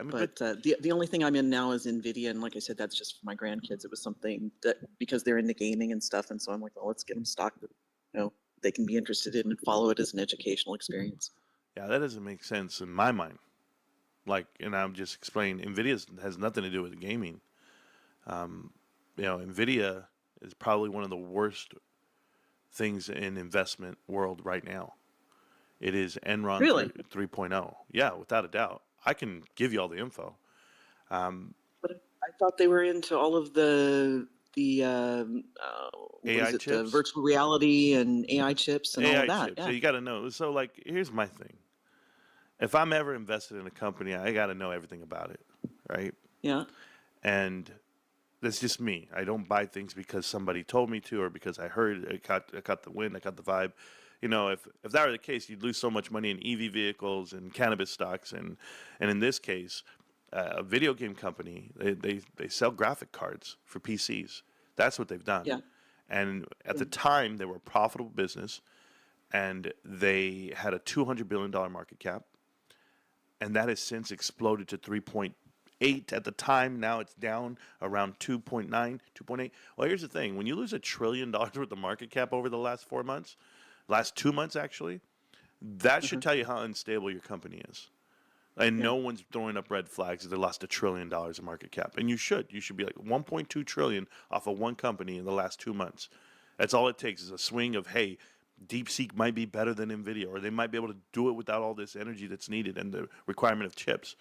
I mean, But the only thing I'm in now is Nvidia, and like I said, that's just for my grandkids. It was something that because they're into gaming and stuff, and so I'm like, well, let's get them stock that they can be interested in and follow it as an educational experience. yeah, that doesn't make sense in my mind. Like, and I'm just explaining, Nvidia has nothing to do with gaming. Um, Nvidia is probably one of the worst things in investment world right now. It is Enron Really? 3.0. Yeah, without a doubt. I can give you all the info. Um, But I thought they were into all of the what is AI it, the chips, virtual reality and AI chips and all of AI that. chips. So Yeah, you got to know. So, like, here's my thing. If I'm ever invested in a company, I got to know everything about it, right? yeah. And that's just me. I don't buy things because somebody told me to or because I heard. I caught the wind. I caught the vibe. If that were the case, you'd lose so much money in EV vehicles and cannabis stocks, and in this case, a video game company they sell graphic cards for PCs. That's what they've done. Yeah. And at the time, they were a profitable business, and they had a $200 billion market cap, and that has since exploded to 3.8 at the time. Now it's down around 2.9, 2.8. Well, here's the thing: when you lose $1 trillion worth of market cap over the last 4 months, last 2 months actually, that should Uh-huh. tell you how unstable your company is. And Yeah. no one's throwing up red flags that they lost $1 trillion in market cap. And you should. You should be like 1.2 trillion off of one company in the last 2 months. That's all it takes is a swing of, hey, DeepSeek might be better than Nvidia, or they might be able to do it without all this energy that's needed and the requirement of chips.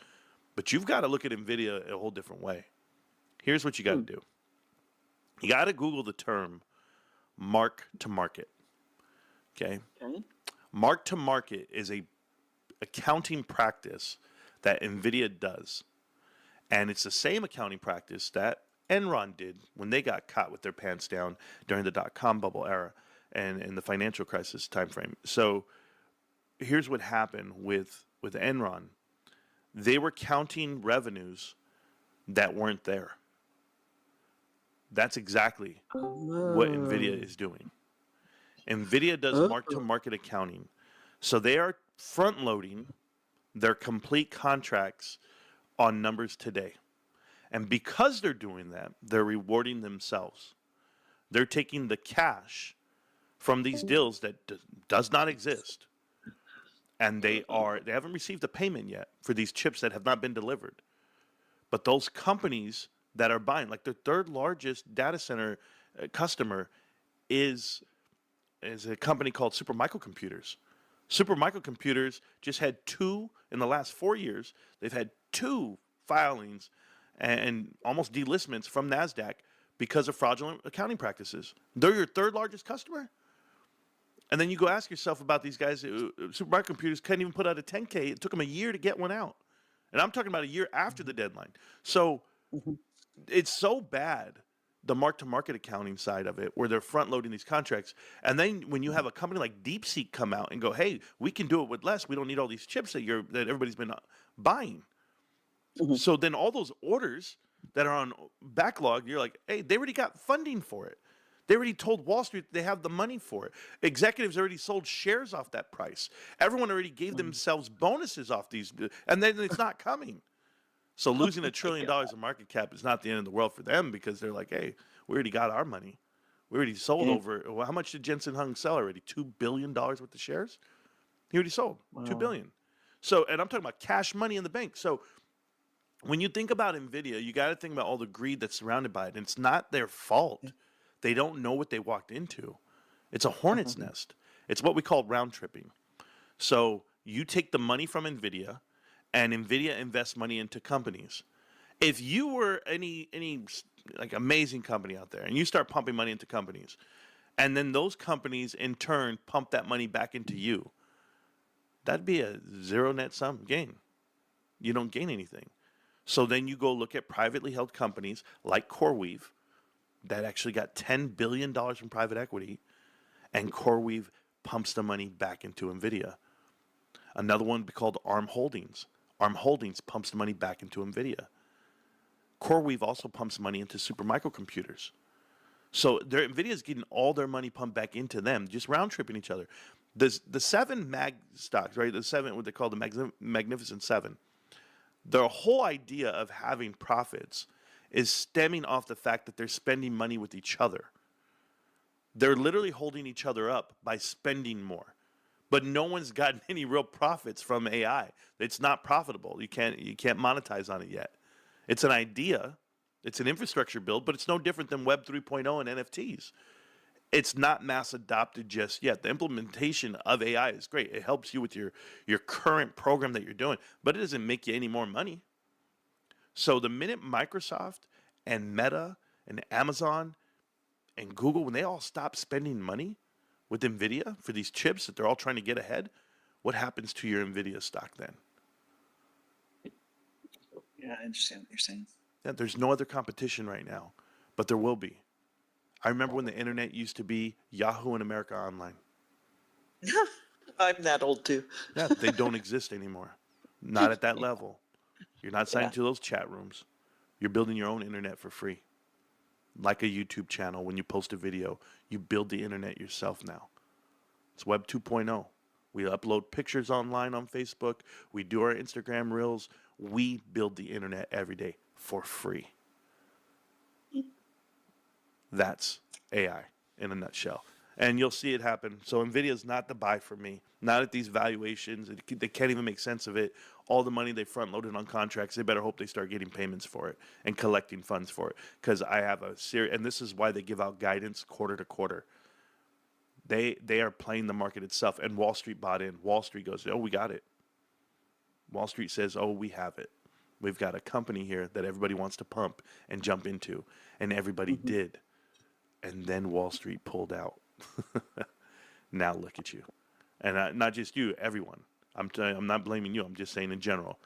But you've got to look at Nvidia a whole different way. Here's what you got Hmm. to do. You got to Google the term mark to market. Okay? Okay. Mark to market is a accounting practice that Nvidia does. And it's the same accounting practice that Enron did when they got caught with their pants down during the dot-com bubble era and in the financial crisis timeframe. So here's what happened with Enron. They were counting revenues that weren't there. That's exactly what Nvidia Oh. is doing. Nvidia does Oh. mark to market accounting. So they are front loading their complete contracts on numbers today. And because they're doing that, they're rewarding themselves. They're taking the cash from these deals that does not exist, and they haven't received a payment yet for these chips that have not been delivered. But those companies that are buying, like their third largest data center customer, is is a company called Super Microcomputers. Super Microcomputers just had two in the last 4 years. They've had two filings and almost delistments from NASDAQ because of fraudulent accounting practices. They're your third largest customer. And then you go ask yourself about these guys. Super Microcomputers couldn't even put out a 10K. It took them a year to get one out. And I'm talking about a year after the deadline. So Mhm. it's so bad, the mark to market accounting side of it, where they're front loading these contracts. And then when you have a company like DeepSeek come out and go, hey, we can do it with less. We don't need all these chips that everybody's been buying. Mhm. So then all those orders that are on backlog, you're like, hey, they already got funding for it. They already told Wall Street they have the money for it. Executives already sold shares off that price. Everyone already gave Mhm. themselves bonuses off these, and then it's not coming. So losing Oh $1 my trillion God. in market cap is not the end of the world for them because they're like, hey, we already got our money. We already sold Yeah. over. Well, how much did Jensen Hung sell already? $2 billion worth of shares. He already sold Wow. $2 billion. So, and I'm talking about cash money in the bank. So when you think about Nvidia, you got to think about all the greed that's surrounded by it. And it's not their fault. They don't know what they walked into. It's a Uh-huh. hornet's nest. It's what we call round tripping. So you take the money from Nvidia, and Nvidia invests money into companies. If you were any like amazing company out there, and you start pumping money into companies, and then those companies in turn pump that money back into you, that'd be a zero net sum gain. You don't gain anything. So then you go look at privately held companies like CoreWeave that actually got $10 billion from private equity, and CoreWeave pumps the money back into Nvidia. Another one called ARM Holdings. ARM Holdings pumps the money back into Nvidia. CoreWeave also pumps money into Super Microcomputers. So Nvidia is getting all their money pumped back into them, just round tripping each other. The seven mag stocks, right? The seven, what they call the Magnificent Seven. The whole idea of having profits is stemming off the fact that they're spending money with each other. They're literally holding each other up by spending more. But no one's gotten any real profits from AI. It's not profitable. You can't monetize on it yet. It's an idea. It's an infrastructure build, but it's no different than Web 3.0 and NFTs. It's not mass adopted just yet. The implementation of AI is great. It helps you with your current program that you're doing, but it doesn't make you any more money. So the minute Microsoft and Meta and Amazon and Google, when they all stop spending money with Nvidia for these chips that they're all trying to get ahead, what happens to your Nvidia stock then? Yeah, I understand what you're saying. Yeah, there's no other competition right now, but there will be. I remember when the internet used to be Yahoo and America Online. I'm that old too. Yeah, they don't exist anymore. Not at that level. You're not signed Yeah. to those chat rooms. You're building your own internet for free. Like a YouTube channel, when you post a video, you build the internet yourself now. It's Web 2.0. We upload pictures online on Facebook. We do our Instagram reels. We build the internet every day for free. That's AI in a nutshell. And you'll see it happen. So Nvidia's not the buy for me. Not at these valuations. They can't even make sense of it. All the money they front loaded on contracts, they better hope they start getting payments for it and collecting funds for it. Because I have a serious, and this is why they give out guidance quarter to quarter. They are playing the market itself, and Wall Street bought in. Wall Street goes, oh, we got it. Wall Street says, oh, we have it. We've got a company here that everybody wants to pump and jump into, and everybody did. And then Wall Street pulled out. Now look at you, and not just you, everyone. I'm not blaming you. I'm just saying in general,